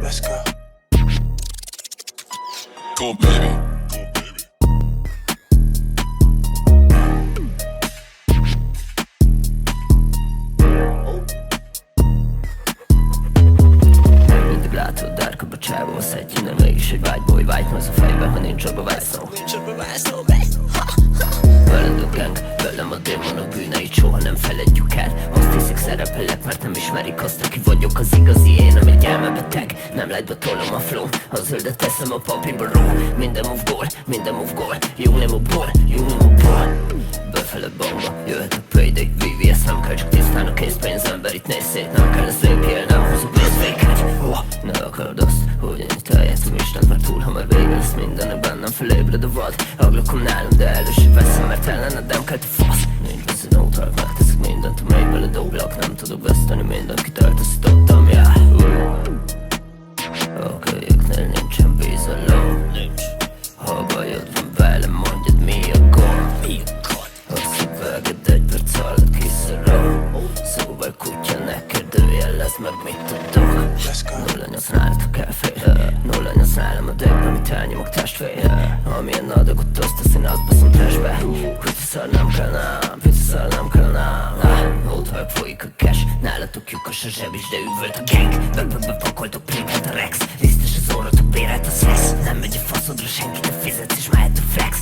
Let's go. Cool baby. Mindig látod dárkabba csávó szettjénél mégis egy vágyból vágynoz a fejben, ha nincs abba vászló. Veled a gang, velem a démonok bűneit soha nem feledjük el. Azt hiszik szerepelek, mert nem ismerik azt, aki vagyok az igazi én, ami egy elmebeteg. Nem lightba tolom a flow, a zöldet teszem a papírba ró. Minden move gól, jó nem a ból. Befele bomba, jöhet a payday, VVS nem kell, csak tisztán a készpénz, ember itt néz szét. Nem kell a szép él, nem hozok pénzvéket. Ne akard azt, hogy én itt eljátszom Istent, mert túl hamar vége lesz mindennek bennem, felébred a vad. Aglokom nálam, de elő se veszem, mert ellened nem kell te fasz. Nincs veszed autók, megteszek mindent, amely beledoblak. Nem tudok veszteni mindenkit, eltaszítottam, yeah. Okejeknél nincsen bizalom. Ha bajod van velem, mondjad mi a gond. A szöveged egy perc alatt kiszarom. Szóval kutya, ne kérdőjelezd meg, mit tudok. Nulla nyasz nálatok elfér, nulla nyasz nálam a dög, amit elnyomok testvér. Amilyen adagot osztasz, én azt baszom trashbe. Kutyaszar nem kell nám, pizzaszar nem kell nám. Oldhajak folyik a cash, nálatok lyukas a zseb is, de üvölt a gang. Bökbökbe pakoltok préket a rex, lisztes az orrotok, bérelt a stress. Nem megy a faszodra senki, de fizetsz és mehet a flex.